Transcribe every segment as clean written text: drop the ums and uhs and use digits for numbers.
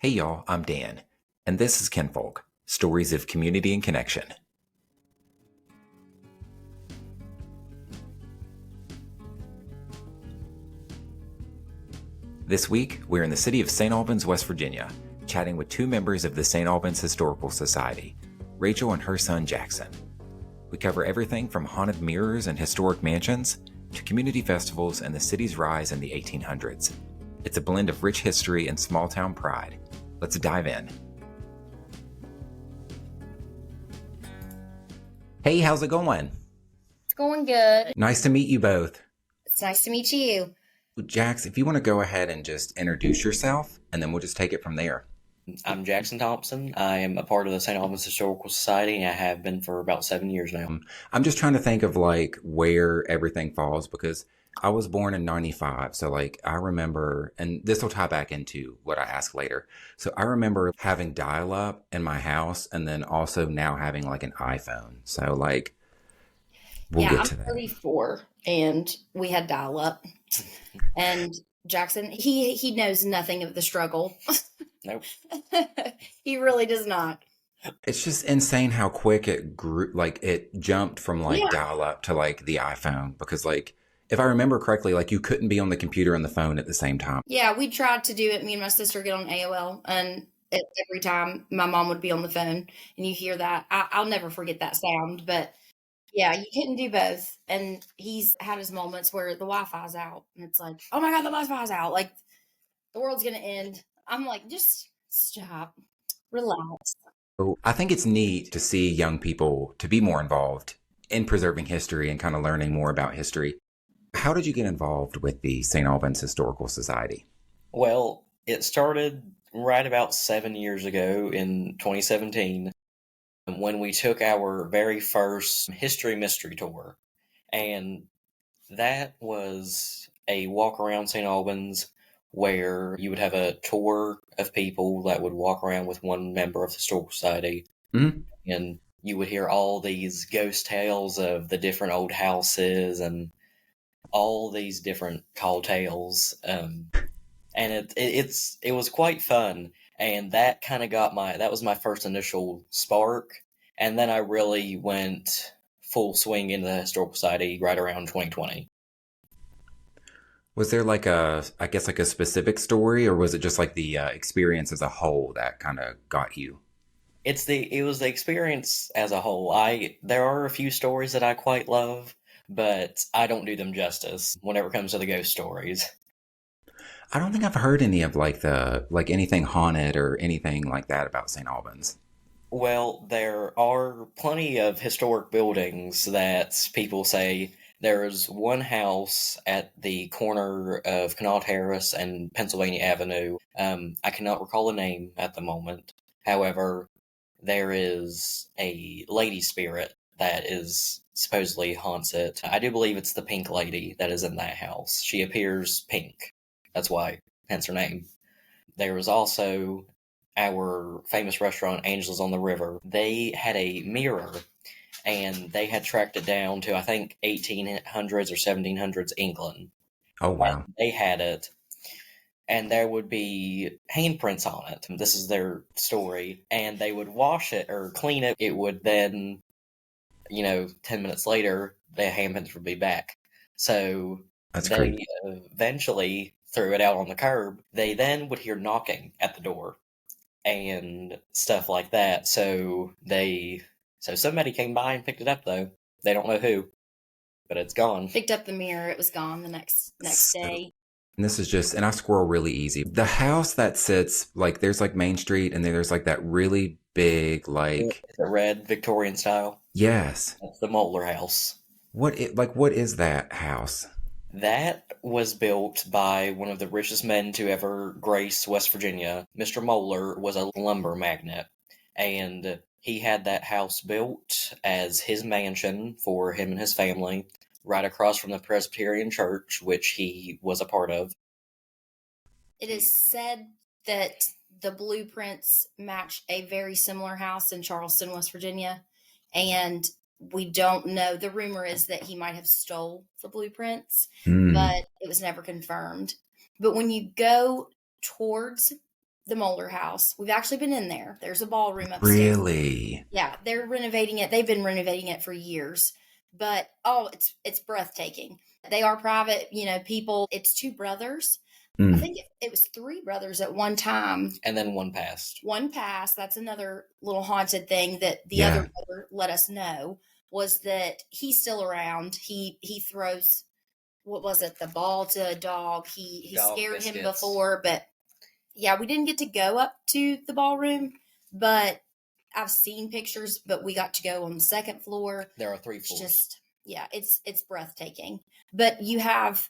Hey y'all, I'm Dan, and this is Kinfolk, Stories of Community and Connection. This week, we're in the city of Saint Albans, West Virginia, chatting with two members of the Saint Albans Historical Society, Rachael and her son Jackson. We cover everything from haunted mirrors and historic mansions to community festivals and the city's rise in the 1800s. It's a blend of rich history and small-town pride. Let's dive in. Hey, how's it going? It's going good. Nice to meet you both. It's nice to meet you. Jax, if you want to go ahead and just introduce yourself, and then we'll just take it from there. I'm Jackson Thompson. I am a part of the Saint Albans Historical Society, and I have been for about 7 years now. I'm just trying to think of where everything falls, because I was born in 95. So I remember, and this will tie back into what I ask later. So I remember having dial-up in my house and then also now having an iPhone. So we'll get to I'm that. 34 and we had dial-up. And Jackson, he knows nothing of the struggle. Nope. He really does not. It's just insane how quick it grew, it jumped from dial-up to the iPhone, because if I remember correctly, you couldn't be on the computer and the phone at the same time. Yeah, we tried to do it. Me and my sister get on AOL, and every time my mom would be on the phone, and you hear that. I'll never forget that sound. But yeah, you couldn't do both. And he's had his moments where the Wi-Fi's out, and it's like, oh my God, the Wi-Fi's out. The world's going to end. I'm like, just stop, relax. So I think it's neat to see young people to be more involved in preserving history and kind of learning more about history. How did you get involved with the St. Albans Historical Society? Well, it started right about 7 years ago in 2017 when we took our very first history mystery tour. And that was a walk around St. Albans where you would have a tour of people that would walk around with one member of the Historical Society. Mm-hmm. And you would hear all these ghost tales of the different old houses and all these different tall tales, and it was quite fun, and that kind of that was my first initial spark, and then I really went full swing into the Historical Society right around 2020. Was there a specific story, or was it just the experience as a whole that kind of got you? It was the experience as a whole. There are a few stories that I quite love, but I don't do them justice whenever it comes to the ghost stories. I don't think I've heard any of anything haunted or anything like that about St. Albans. Well, there are plenty of historic buildings that people say. There's one house at the corner of Canal Terrace and Pennsylvania Avenue. I cannot recall the name at the moment. However, there is a lady spirit that is supposedly haunts it. I do believe it's the Pink Lady that is in that house. She appears pink. That's why, hence her name. There was also our famous restaurant, Angels on the River. They had a mirror, and they had tracked it down to, I think, 1800s or 1700s England. Oh, wow. They had it, and there would be handprints on it. This is their story. And they would wash it or clean it. It would then 10 minutes later, the handprints would be back. So That's they great. eventually threw it out on the curb. They then would hear knocking at the door and stuff like that. So somebody came by and picked it up, though. They don't know who, but it's gone. Picked up the mirror. It was gone the next day. And this is just, and I squirrel really easy. The house that sits, there's Main Street, and then there's that really big, It's a red Victorian style. Yes. That's the Moeller House. What is that house? That was built by one of the richest men to ever grace West Virginia. Mr. Moeller was a lumber magnate, and he had that house built as his mansion for him and his family, right across from the Presbyterian Church, which he was a part of. It is said that the blueprints match a very similar house in Charleston, West Virginia, and we don't know. The rumor is that he might have stole the blueprints, but it was never confirmed. But when you go towards the Moeller house. We've actually been in there. There's a ballroom upstairs. Really? Yeah, they're renovating it. They've been renovating it for years. But it's breathtaking. They are private, people. It's two brothers. I think it was three brothers at one time. And then one passed. One passed. That's another little haunted thing that the other brother let us know, was that he's still around. He throws, what was it, the ball to a dog. He scared biscuits. him before, but yeah, we didn't get to go up to the ballroom, but I've seen pictures, but we got to go on the second floor. There are 3 floors. It's breathtaking. But you have,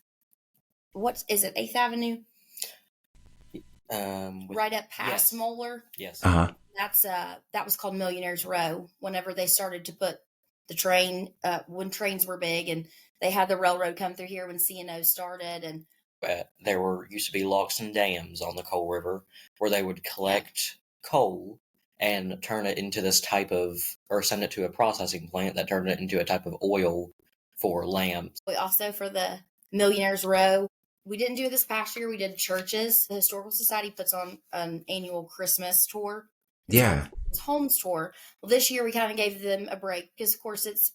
what is it, 8th Avenue? Right up past Moeller. Yes. That was called Millionaires Row. Whenever they started to put the train, when trains were big, and they had the railroad come through here when C&O started, and there used to be locks and dams on the Coal River where they would collect coal and turn it into this type of, or send it to a processing plant that turned it into a type of oil for lamps. We also, for the Millionaires Row, we didn't do it this past year. We did churches. The Historical Society puts on an annual Christmas tour. It's homes tour. Well, this year we kind of gave them a break because, of course, it's,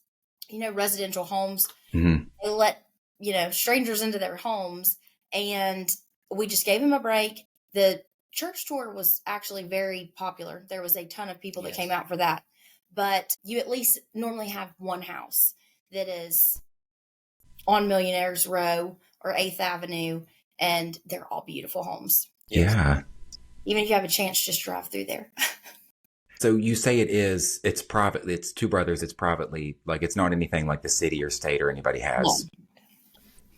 residential homes. Mm-hmm. They let, strangers into their homes, and we just gave them a break. The church tour was actually very popular. There was a ton of people that came out for that. But you at least normally have one house that is on Millionaires Row or 8th Avenue, and they're all beautiful homes. Yeah. Even if you have a chance, just drive through there. So you say it's private. It's two brothers. It's privately, like it's not anything like the city or state or anybody has. No.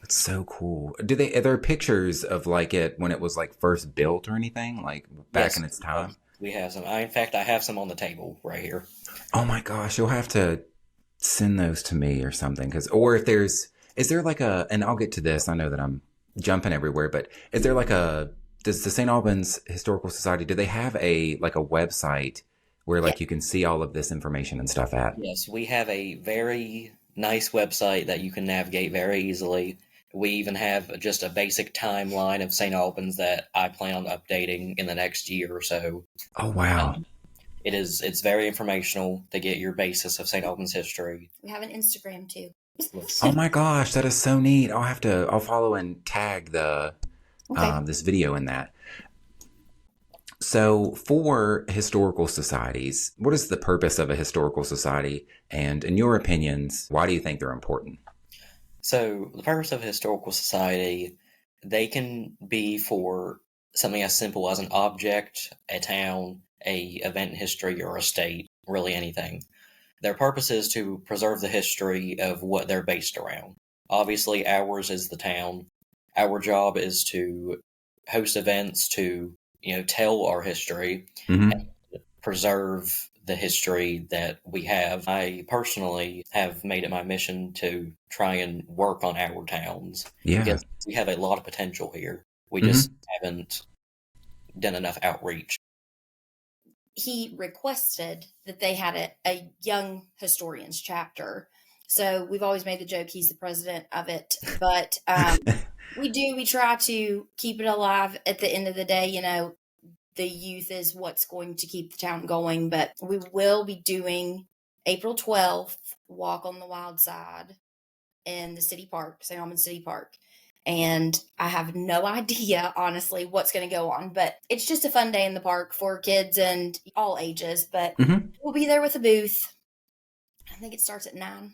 That's so cool. Are there pictures of like it when it was like first built or anything like back in its time? We have some. In fact, I have some on the table right here. Oh my gosh. You'll have to send those to me or something. Or if is there like and I'll get to this. I know that I'm jumping everywhere, but is there like does the Saint Albans Historical Society, do they have a website where like you can see all of this information and stuff at? Yes, we have a very nice website that you can navigate very easily. We even have just a basic timeline of St. Albans that I plan on updating in the next year or so. Oh, wow. It's very informational to get your basis of St. Albans history. We have an Instagram too. Oh my gosh, that is so neat. I'll follow and tag this video in that. So for historical societies, what is the purpose of a historical society? And in your opinions, why do you think they're important? So the purpose of a historical society, they can be for something as simple as an object, a town, a event in history, or a state, really anything. Their purpose is to preserve the history of what they're based around. Obviously, ours is the town. Our job is to host events to, tell our history and preserve the history that we have. I personally have made it my mission to try and work on our towns. Yeah. Because we have a lot of potential here. We just haven't done enough outreach. He requested that they had a young historians chapter. So we've always made the joke he's the president of it. But we try to keep it alive. At the end of the day, the youth is what's going to keep the town going. But we will be doing April 12th, Walk on the Wild Side in the city park, St. Albans City Park. And I have no idea, honestly, what's going to go on. But it's just a fun day in the park for kids and all ages. But we'll be there with a booth. I think it starts at 9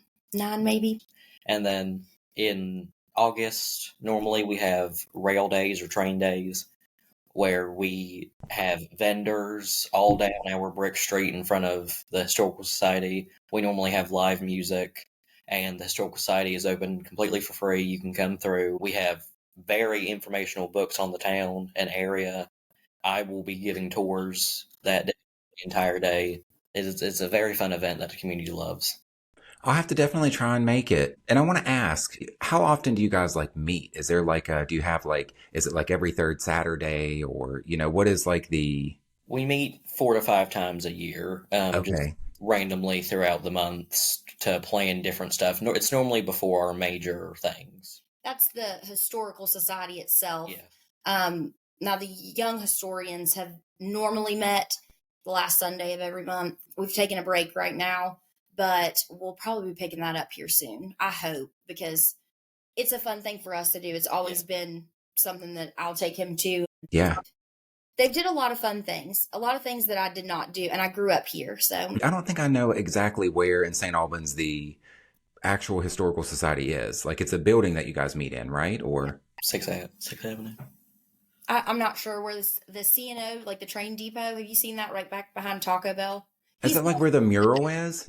maybe. And then in August, normally we have rail days or train days where we have vendors all down our brick street in front of the Historical Society. We normally have live music. And the Historical Society is open completely for free. You can come through. We have very informational books on the town and area. I will be giving tours that day, the entire day. It's a very fun event that the community loves. I'll have to definitely try and make it. And I want to ask, how often do you guys meet? Is there do you have is it every third Saturday, or, what is the... We meet 4 to 5 times a year. Okay. Just randomly throughout the months to plan different stuff. It's normally before our major things. That's the Historical Society itself. Yeah. Now the young historians have normally met the last Sunday of every month. We've taken a break right now, but we'll probably be picking that up here soon. I hope, because it's a fun thing for us to do. It's always been something that I'll take him to. Yeah. They did a lot of fun things, a lot of things that I did not do, and I grew up here. So I don't think I know exactly where in St. Albans the actual historical society is. Like, it's a building that you guys meet in, right? Or 6th Avenue. I'm not sure where the C&O, like the train depot. Have you seen that right back behind Taco Bell? is it like where the mural is?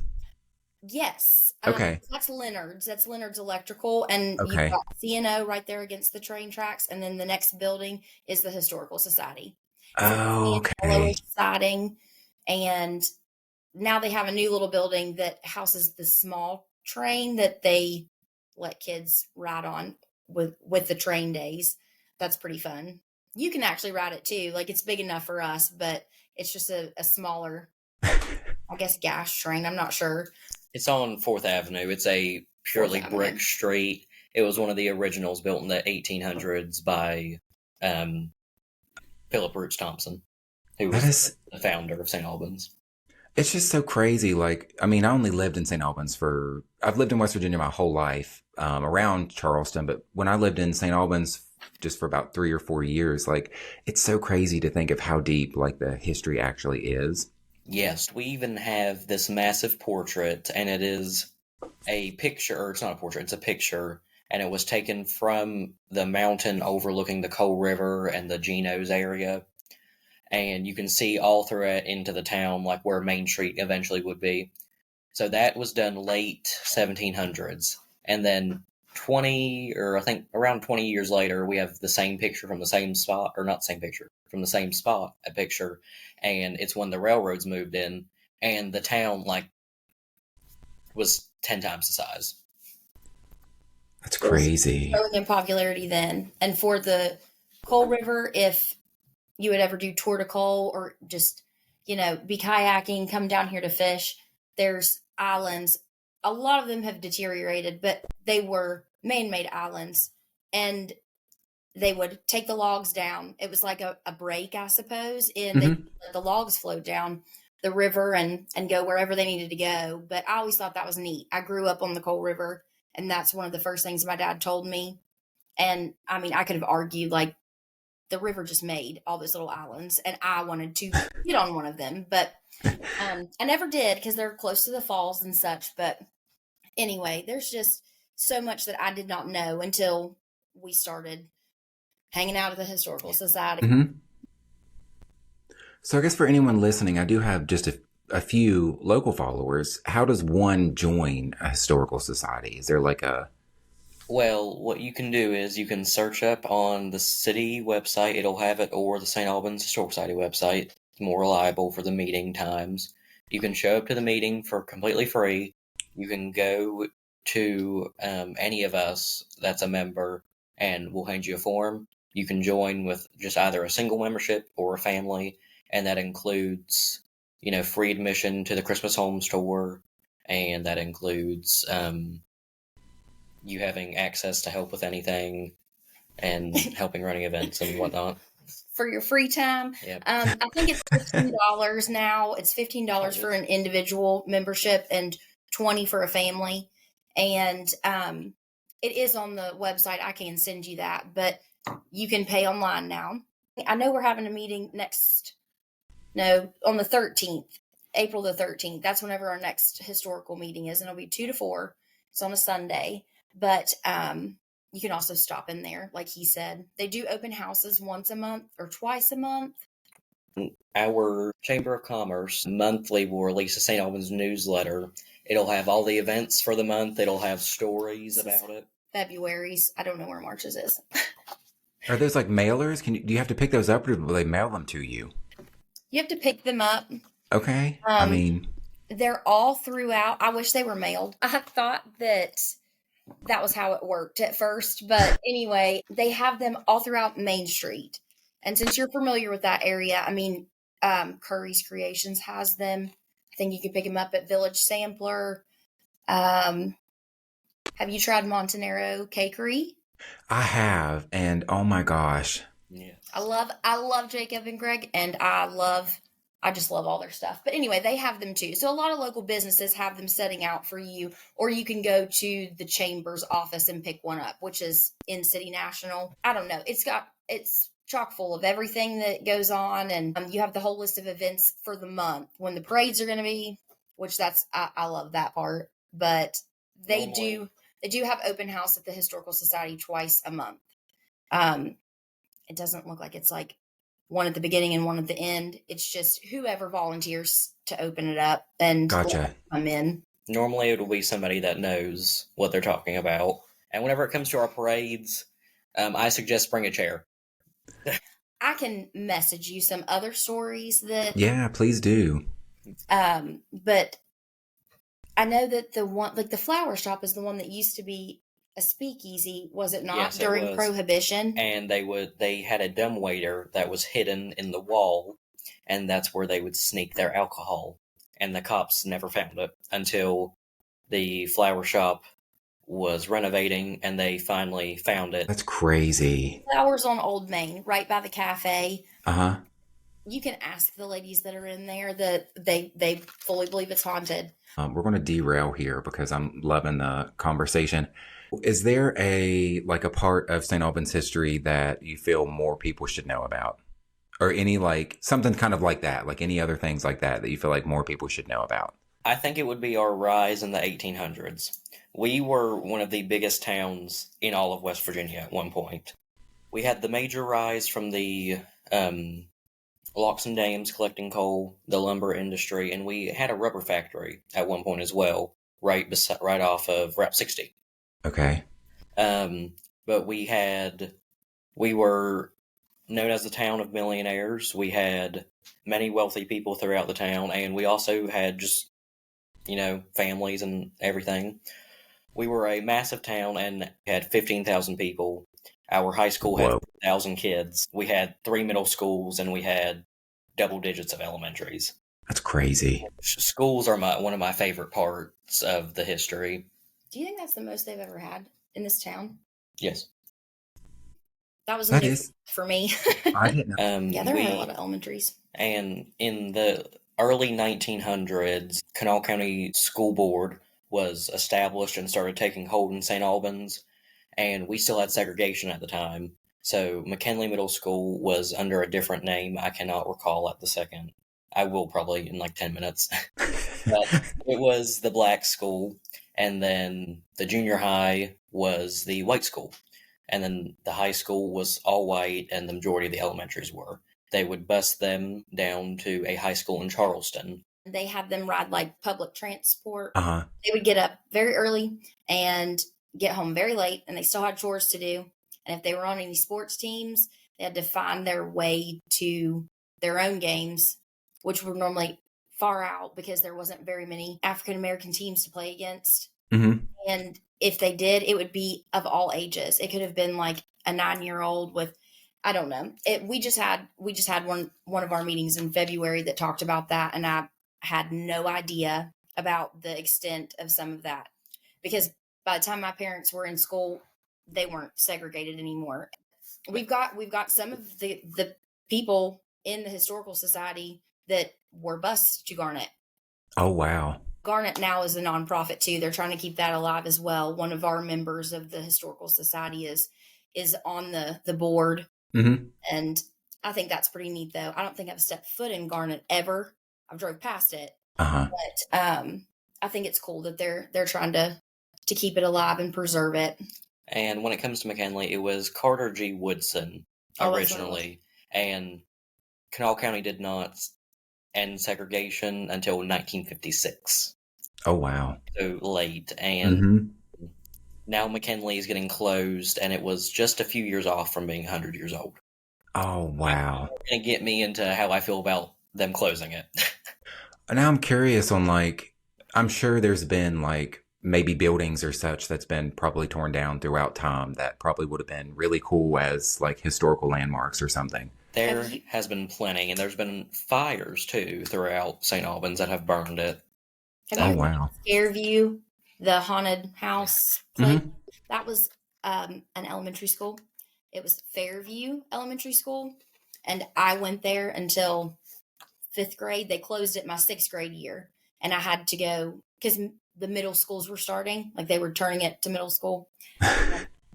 Yes. Okay. That's Leonard's. That's Leonard's Electrical. And you've Okay. got C&O right there against the train tracks. And then the next building is the Historical Society. Oh, Yellow okay. siding. And now they have a new little building that houses the small train that they let kids ride on with the train days. That's pretty fun. You can actually ride it too. Like, it's big enough for us, but it's just a smaller, I guess, gas train. I'm not sure. It's on 4th Avenue. It's a purely 4th Avenue. brick street. It was one of the originals built in the 1800s by Philip Roots Thompson, who was the founder of St. Albans. It's just so crazy. Like, I mean, I only lived in St. Albans I've lived in West Virginia my whole life, around Charleston. But when I lived in St. Albans just for about 3 or 4 years, like, it's so crazy to think of how deep, like, the history actually is. Yes, we even have this massive portrait, and it is a picture, or it's not a portrait, it's a picture, and it was taken from the mountain overlooking the Coal River and the Geno's area. And you can see all through it into the town, like where Main Street eventually would be. So that was done late 1700s. And then around 20 years later, we have the same picture from the same spot, or not the same picture, from the same spot, a picture. And it's when the railroads moved in, and the town, like, was 10 times the size. That's crazy. Growing in popularity then. And for the Coal River, if you would ever do tour de coal or just, be kayaking, come down here to fish, there's islands. A lot of them have deteriorated, but they were man-made islands, and they would take the logs down. It was like a break, I suppose, and they let the logs float down the river and go wherever they needed to go. But I always thought that was neat. I grew up on the Coal River, and that's one of the first things my dad told me. And I mean, I could have argued, like, the river just made all those little islands, and I wanted to get on one of them, but I never did because they're close to the falls and such. But anyway, there's just so much that I did not know until we started hanging out at the Historical Society. Mm-hmm. So I guess for anyone listening, I do have just a few local followers. How does one join a historical society? Is there like a... Well, what you can do is you can search up on the city website, it'll have it, or the St. Albans Historical Society website. It's more reliable for the meeting times. You can show up to the meeting for completely free. You can go to any of us that's a member, and we'll hand you a form. You can join with just either a single membership or a family, and that includes, free admission to the Christmas Home Store, and that includes you having access to help with anything and helping running events and whatnot. For your free time. Yep. I think it's $15 now. It's $15 for an individual membership and $20 for a family. And it is on the website. I can send you that, but you can pay online now. I know we're having a meeting on the 13th, April the 13th. That's whenever our next historical meeting is, and it'll be 2 to 4. It's on a Sunday. But you can also stop in there, like he said. They do open houses once a month or twice a month. Our Chamber of Commerce monthly will release a St. Albans newsletter. It'll have all the events for the month. It'll have stories about it. February's. I don't know where March's is. Are those like mailers? Do you have to pick those up, or will they mail them to you? You have to pick them up. Okay. They're all throughout. I wish they were mailed. I thought that was how it worked at first. But anyway, they have them all throughout Main Street. And since you're familiar with that area, I mean, Curry's Creations has them. I think you can pick them up at Village Sampler. Have you tried Montanero Cakery? I have. And oh my gosh. Yeah. I love Jacob and Greg, and I just love all their stuff. But anyway, they have them too. So a lot of local businesses have them setting out for you, or you can go to the chamber's office and pick one up, which is in City National. I don't know. It's chock full of everything that goes on, and you have the whole list of events for the month when the parades are going to be, which I love that part. But they do have open house at the Historical Society twice a month. It doesn't look like it's like one at the beginning and one at the end. It's just whoever volunteers to open it up and Gotcha. come in. Normally it will be somebody that knows what they're talking about. And whenever it comes to our parades, I suggest bring a chair. I can message you some other stories that... Yeah, please do. But I know that the one, like the flower shop is the one that used to be a speakeasy, was it not? Yes, during it was. Prohibition? And they had a dumbwaiter that was hidden in the wall, and that's where they would sneak their alcohol. And the cops never found it until the flower shop was renovating, and they finally found it. That's crazy. Flowers on Old Main, right by the cafe. Uh-huh. You can ask the ladies that are in there that they fully believe it's haunted. We're going to derail here because I'm loving the conversation. Is there a part of St. Albans history that you feel more people should know about? Or any something kind of like that, like any other things like that you feel like more people should know about? I think it would be our rise in the 1800s. We were one of the biggest towns in all of West Virginia at one point. We had the major rise from the locks and dams collecting coal, the lumber industry, and we had a rubber factory at one point as well, right off of Route 60. Okay. But we were known as the town of millionaires. We had many wealthy people throughout the town, and we also had just, families and everything. We were a massive town and had 15,000 people. Our high school had 1,000 kids. We had 3 middle schools, and we had double digits of elementaries. That's crazy. Schools are one of my favorite parts of the history. Do you think that's the most they've ever had in this town? Yes. That was new for me. I didn't know. Yeah, there were a lot of elementaries. And in the early 1900s, Kanawha County School Board was established and started taking hold in St. Albans, and we still had segregation at the time. So McKinley Middle School was under a different name. I cannot recall at the second. I will probably in 10 minutes. But it was the black school, and then the junior high was the white school. And then the high school was all white, and the majority of the elementaries were. They would bus them down to a high school in Charleston. They had them ride public transport. Uh-huh. They would get up very early and get home very late, and they still had chores to do. And if they were on any sports teams, they had to find their way to their own games, which were normally far out because there wasn't very many African-American teams to play against. Mm-hmm. And if they did, it would be of all ages. It could have been a 9-year-old with, I don't know. We just had one of our meetings in February that talked about that, and I had no idea about the extent of some of that, because by the time my parents were in school, they weren't segregated anymore. We've got some of the people in the Historical Society that were bused to Garnet. Oh, wow. Garnet now is a nonprofit too. They're trying to keep that alive as well. One of our members of the Historical Society is on the board. Mm-hmm. And I think that's pretty neat, though. I don't think I've stepped foot in Garnet ever. I've drove past it. Uh-huh. But I think it's cool that they're trying to keep it alive and preserve it. And when it comes to McKinley, it was Carter G. Woodson originally. And Kanawha County did not end segregation until 1956. Oh, wow. So late. And now McKinley is getting closed, and it was just a few years off from being 100 years old. Oh, wow. And get me into how I feel about them closing it. Now I'm curious on I'm sure there's been maybe buildings or such that's been probably torn down throughout time that probably would have been really cool as historical landmarks or something. There has been plenty, and there's been fires too throughout St. Albans that have burned it. Have you wow. Fairview, the haunted house place? That was an elementary school, It was Fairview Elementary School, and I went there until 5th grade. They closed it my 6th grade year, and I had to go because the middle schools were starting, like they were turning it to middle school.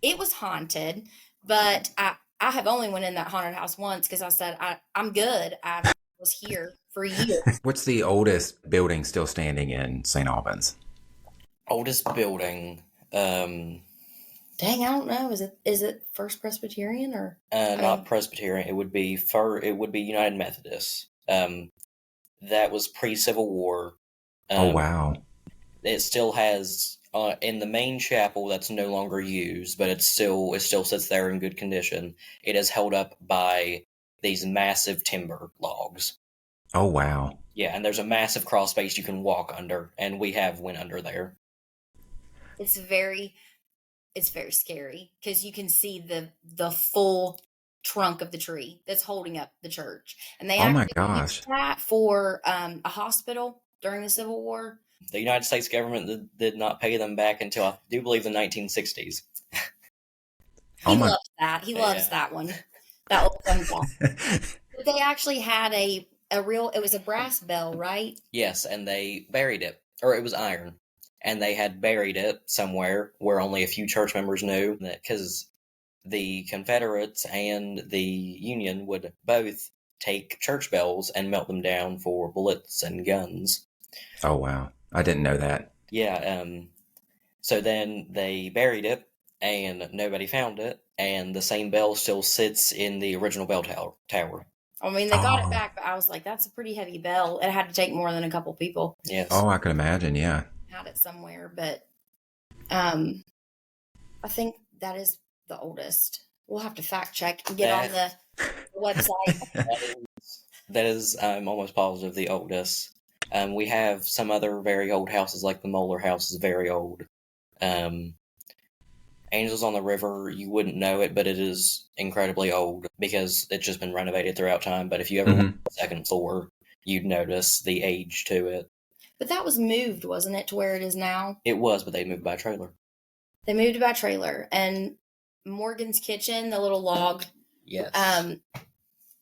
It was haunted, but I have only went in that haunted house once because I said I'm good. I was here for years. What's the oldest building still standing in St. Albans? Oldest building. Dang, I don't know. Is it First Presbyterian or Not Presbyterian. It would be United Methodist. That was pre-Civil War. Oh wow! It still has in the main chapel that's no longer used, but it still sits there in good condition. It is held up by these massive timber logs. Oh wow! Yeah, and there's a massive crawl space you can walk under, and we have went under there. It's very scary because you can see the full trunk of the tree that's holding up the church, and they Oh my actually gosh! used that for a hospital during the Civil War. The United States government did not pay them back until, I do believe, the 1960s. He loves that. He loves that one. That little fun fact. But they actually had it was a brass bell, right? Yes, and they buried it. Or it was iron. And they had buried it somewhere where only a few church members knew, because the Confederates and the Union would both take church bells and melt them down for bullets and guns. Oh wow! I didn't know that. Yeah, so then they buried it, and nobody found it, and the same bell still sits in the original bell tower. I mean, they got it back, but I was like, that's a pretty heavy bell. It had to take more than a couple people. Yes. Oh, I can imagine, yeah. Had it somewhere, but I think that is the oldest. We'll have to fact check and get on the website. That is, I'm almost positive, the oldest. We have some other very old houses, like the Moeller house is very old. Angels on the River, you wouldn't know it, but it is incredibly old because it's just been renovated throughout time. But if you ever went to the second floor, you'd notice the age to it. But that was moved, wasn't it, to where it is now? It was, but they moved by trailer. They moved by trailer. And Morgan's Kitchen, the little log, yes,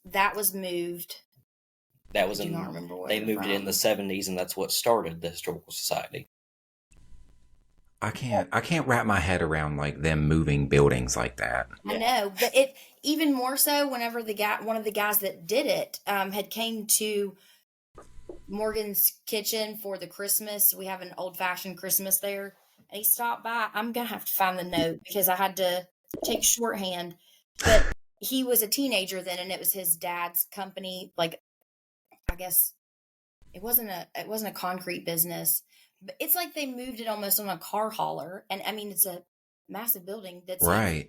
that was moved. That was I do not remember where they moved it in the 70s, and that's what started the Historical Society. I can't wrap my head around like them moving buildings like that. I know, but it even more so whenever one of the guys that did it had came to Morgan's Kitchen for the Christmas. We have an old-fashioned Christmas there, and he stopped by. I'm gonna have to find the note because I had to take shorthand, but he was a teenager then, and it was his dad's company. Like, I guess it wasn't a concrete business. But it's like they moved it almost on a car hauler. And I mean, it's a massive building that's right.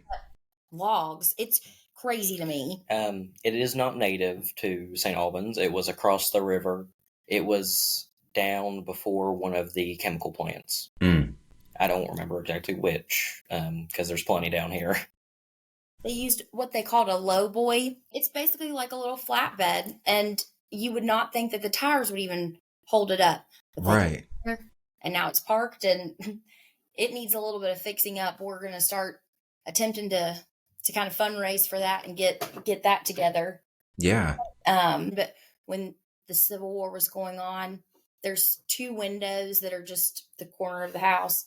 Logs. It's crazy to me. It is not native to St. Albans. It was across the river. It was down before one of the chemical plants. I don't remember exactly which, because there's plenty down here. They used what they called a low boy. It's basically like a little flatbed, and you would not think that the tires would even hold it up. Right. And now it's parked, and it needs a little bit of fixing up. We're going to start attempting to kind of fundraise for that and get that together. Yeah. But when the Civil War was going on, there's 2 windows that are just the corner of the house,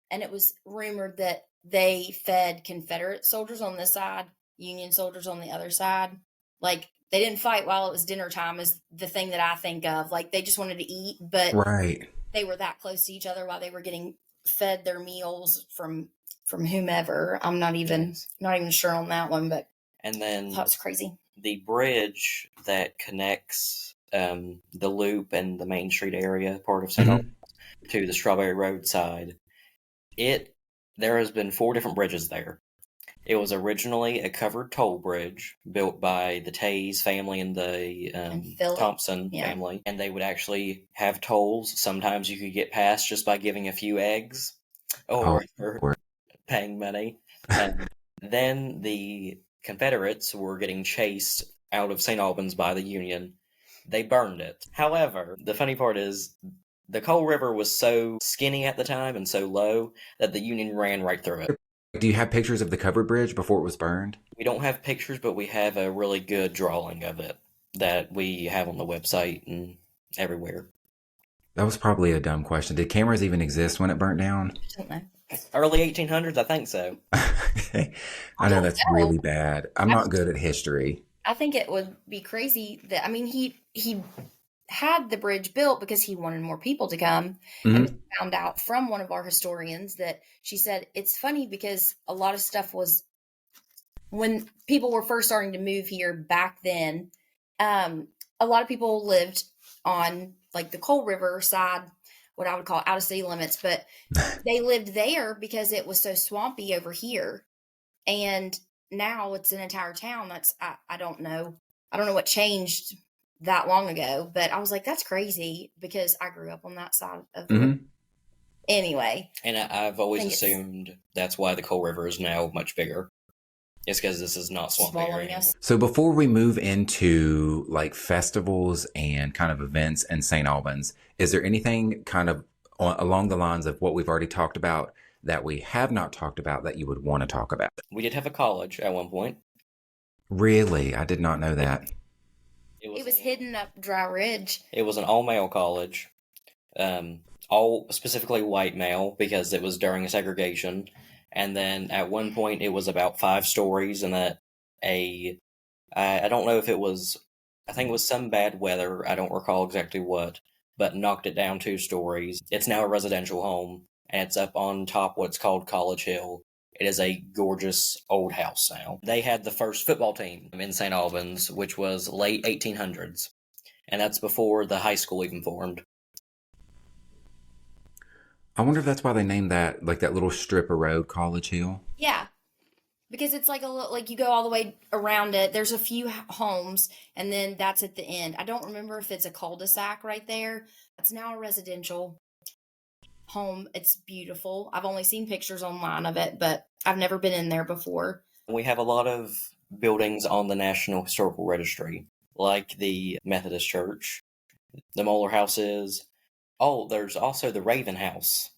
and it was rumored that they fed Confederate soldiers on this side, Union soldiers on the other side. Like, they didn't fight while it was dinner time is the thing that I think of. Like, they just wanted to eat, but right. They were that close to each other while they were getting fed their meals from whomever. I'm not even sure on that one, but and then that was crazy. The bridge that connects the Loop and the Main Street area, part of St. Albans, to the Strawberry Road side, there has been 4 different bridges there. It was originally a covered toll bridge built by the Tays family and the Thompson family. And they would actually have tolls. Sometimes you could get past just by giving a few eggs or paying money. And then the Confederates were getting chased out of St. Albans by the Union. They burned it. However, the funny part is the Coal River was so skinny at the time and so low that the Union ran right through it. Do you have pictures of the covered bridge before it was burned? We don't have pictures, but we have a really good drawing of it that we have on the website and everywhere. That was probably a dumb question. Did cameras even exist when it burnt down? I don't know. Early 1800s, I think so. I know that's really bad. I'm not good at history. I think it would be crazy that, I mean, he had the bridge built because he wanted more people to come. Mhm. And we found out from one of our historians that she said it's funny because a lot of stuff was when people were first starting to move here back then. A lot of people lived on like the Coal River side, what I would call out of city limits, but they lived there because it was so swampy over here. And now it's an entire town. I don't know. I don't know what changed that long ago, but I was like, that's crazy because I grew up on that side of the river. Anyway. And I've always assumed that's why the Coal River is now much bigger. It's because this is not swampy area. So before we move into like festivals and kind of events in St. Albans, is there anything kind of along the lines of what we've already talked about that we have not talked about that you would want to talk about? We did have a college at one point. Really? I did not know that. It was hidden up Dry Ridge. It was an all-male college, all specifically white male because it was during segregation. And then at one point it was about 5 stories, and that I don't know if it was, I think it was some bad weather, I don't recall exactly what, but knocked it down 2 stories. It's now a residential home, and it's up on top what's called College Hill. It is a gorgeous old house now. They had the first football team in St. Albans, which was late 1800s, and that's before the high school even formed. I wonder if that's why they named that, like that little strip of road, College Hill. Yeah, because it's like like you go all the way around it. There's a few homes, and then that's at the end. I don't remember if it's a cul-de-sac right there. It's now a residential home. It's beautiful. I've only seen pictures online of it, but I've never been in there before. We have a lot of buildings on the National Historical Registry, like the Methodist Church, the Moeller Houses. Oh, there's also the Raven House.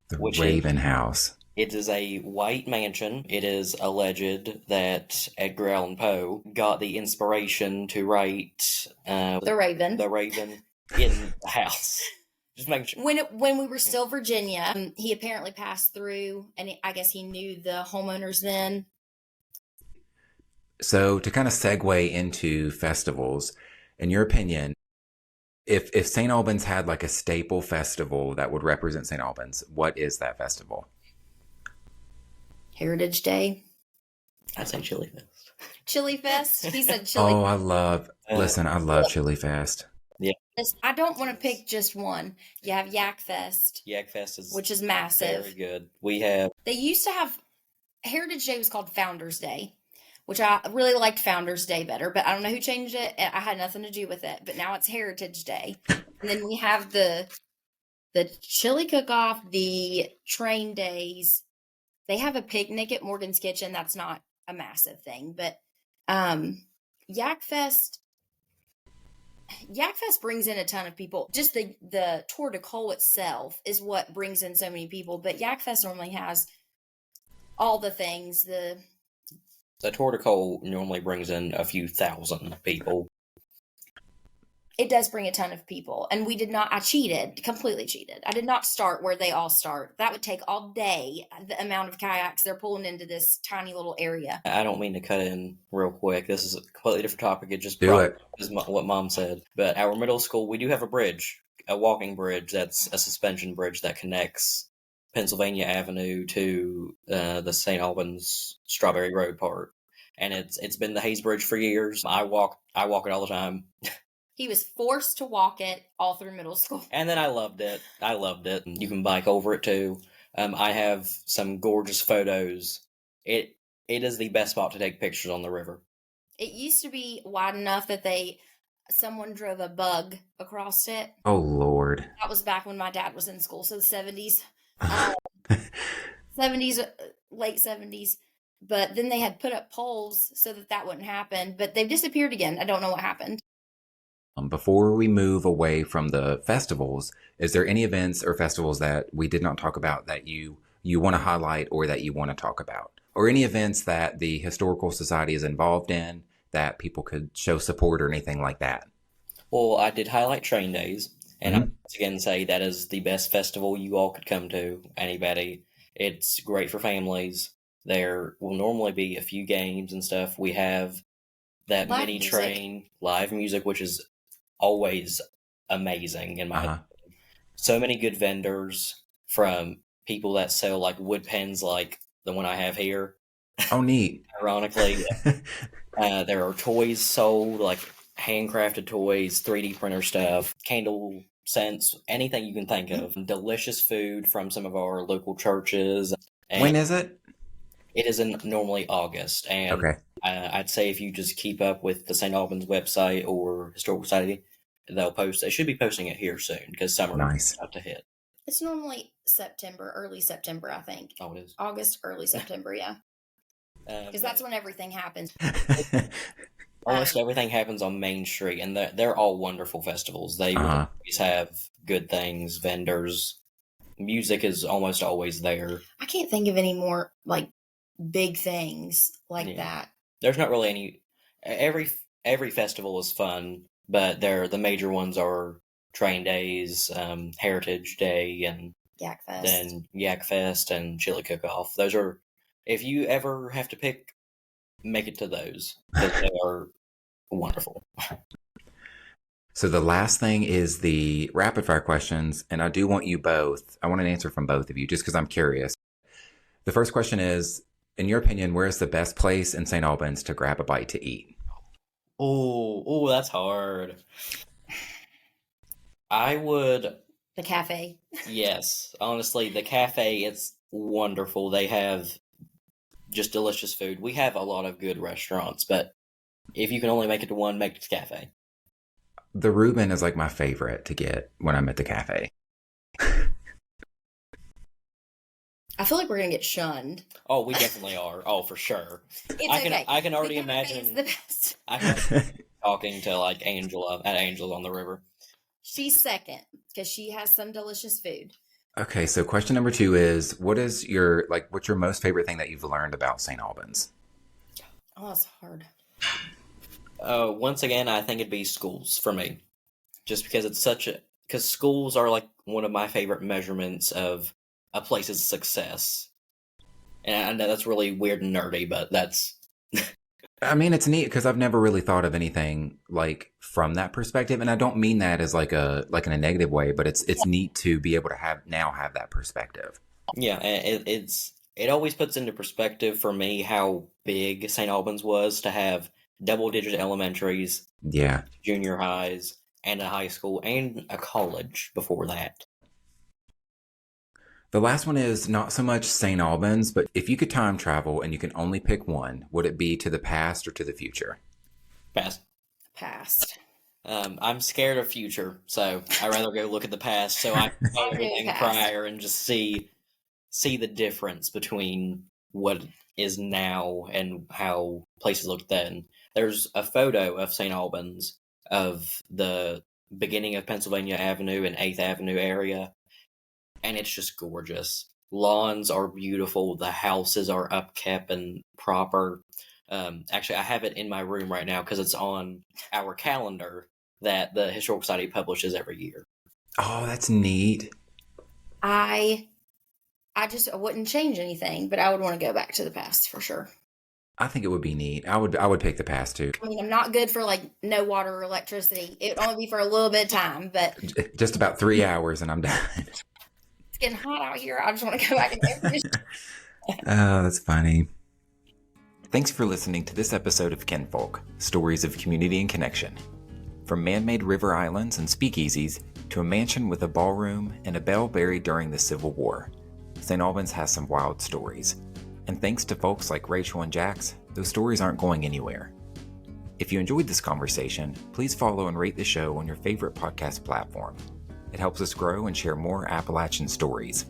The Raven House. It is a white mansion. It is alleged that Edgar Allan Poe got the inspiration to write The Raven. The Raven in the house. Just making sure. When we were still Virginia, he apparently passed through, and I guess he knew the homeowners then. So to kind of segue into festivals, in your opinion, if St. Albans had like a staple festival that would represent St. Albans, what is that festival? Heritage Day. I say Chili Fest. Chili Fest? He said Chili Oh, I love Chili Fest. Yeah. I don't want to pick just one. You have Yak Fest. Yak Fest which is massive. Very good. They used to have, Heritage Day was called Founders Day, which I really liked Founders Day better, but I don't know who changed it. I had nothing to do with it, but now it's Heritage Day. And then we have the chili cook-off, the train days. They have a picnic at Morgan's Kitchen. That's not a massive thing, but Yak Fest brings in a ton of people. Just the Tour de Col itself is what brings in so many people, but Yak Fest normally has all the things. The Tour de Col normally brings in a few thousand people. It does bring a ton of people. And I cheated, completely cheated. I did not start where they all start. That would take all day, the amount of kayaks they're pulling into this tiny little area. I don't mean to cut in real quick. This is a completely different topic. It just is what Mom said. But our middle school, we do have a bridge, a walking bridge that's a suspension bridge that connects Pennsylvania Avenue to the St. Albans Strawberry Road part, and it's been the Hayes Bridge for years. I walk it all the time. He was forced to walk it all through middle school, and then I loved it. You can bike over it too. I have some gorgeous photos. It is the best spot to take pictures on the river. It used to be wide enough that someone drove a bug across it. Oh Lord! That was back when my dad was in school, so the 70s. 70s, late 70s, but then they had put up poles so that wouldn't happen, but they've disappeared again. I don't know what happened. Before we move away from the festivals, is there any events or festivals that we did not talk about that you you want to highlight or that you want to talk about? Or any events that the Historical Society is involved in that people could show support or anything like that? Well, I did highlight Train Days, and I Mhm. once again say that is the best festival you all could come to, anybody. It's great for families. There will normally be a few games and stuff. We have that Live mini music. train, live music, which is always amazing in my Uh-huh. opinion. So many good vendors, from people that sell like wood pens like the one I have here, Oh, neat. ironically. There are toys sold, like handcrafted toys, 3D printer stuff, candle scents, anything you can think of. Delicious food from some of our local churches. And When is it? it is in normally August. And Okay. I'd say if you just keep up with the St. Albans website or Historical Society, they'll post. They should be posting it here soon because summer Nice. is about to hit. It's normally September, early September, I think. Oh, it is. August, early September, yeah. Because that's when everything happens. Almost everything happens on Main Street, and they're all wonderful festivals. They Uh-huh. always have good things, vendors. Music is almost always there. I can't think of any more like big things like Yeah. that. There's not really any. Every festival is fun, but the major ones are Train Days, Heritage Day, and Yak Fest. then Yak Fest and Chili Cook Off. Those are, if you ever have to pick, make it to those because they are wonderful. So the last thing is the rapid fire questions, and I do want you both. I want an answer from both of you, just because I'm curious. The first question is, in your opinion, where is the best place in St. Albans to grab a bite to eat? Oh, that's hard. I would, The cafe. yes, honestly, the cafe, it's wonderful. They have just delicious food. We have a lot of good restaurants, but if you can only make it to one, make it to cafe. The Reuben is like my favorite to get when I'm at the cafe. I feel like we're gonna get shunned. Oh, we definitely are. Oh, for sure. It's I can okay. I can already The cafe imagine is the best. I can talking to like Angela at Angela's on the River. She's second because she has some delicious food. Okay, so question number 2 is, what's your most favorite thing that you've learned about St. Albans? Oh, that's hard. Once again, I think it'd be schools for me, just because because schools are like one of my favorite measurements of a place's success. And I know that's really weird and nerdy, but that's I mean, it's neat because I've never really thought of anything like from that perspective, and I don't mean that as like in a negative way, but it's neat to be able to have that perspective. yeah, it always puts into perspective for me how big St. Albans was to have double-digit elementaries, Yeah. junior highs, and a high school, and a college before that. The last one is not so much St. Albans, but if you could time travel and you can only pick one, would it be to the past or to the future? Past. Past. I'm scared of future, so I'd rather go look at the past so I can know I'll do everything past. prior and just see the difference between what is now and how places looked then. There's a photo of St. Albans of the beginning of Pennsylvania Avenue and 8th Avenue area, and it's just gorgeous. Lawns are beautiful. The houses are upkept and proper. Actually, I have it in my room right now because it's on our calendar that the Historical Society publishes every year. Oh, that's neat. I wouldn't change anything, but I would want to go back to the past for sure. I think it would be neat. I would pick the past too. I mean, I'm not good for like no water or electricity. It would only be for a little bit of time, but Just about 3 hours and I'm done. it's getting hot out here. I just want to go back and air condition. Oh, that's funny. Thanks for listening to this episode of Kinfolk, Stories of Community and Connection. From man-made river islands and speakeasies to a mansion with a ballroom and a bell buried during the Civil War, St. Albans has some wild stories. And thanks to folks like Rachael and Jackson, those stories aren't going anywhere. If you enjoyed this conversation, please follow and rate the show on your favorite podcast platform. It helps us grow and share more Appalachian stories.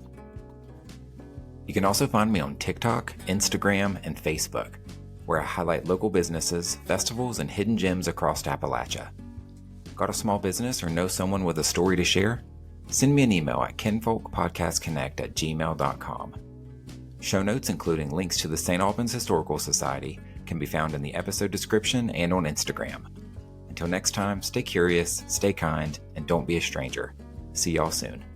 You can also find me on TikTok, Instagram, and Facebook, where I highlight local businesses, festivals, and hidden gems across Appalachia. Got a small business or know someone with a story to share? Send me an email at kinfolkpodcastconnect@gmail.com. Show notes, including links to the Saint Albans Historical Society, can be found in the episode description and on Instagram. Until next time, stay curious, stay kind, and don't be a stranger. See y'all soon.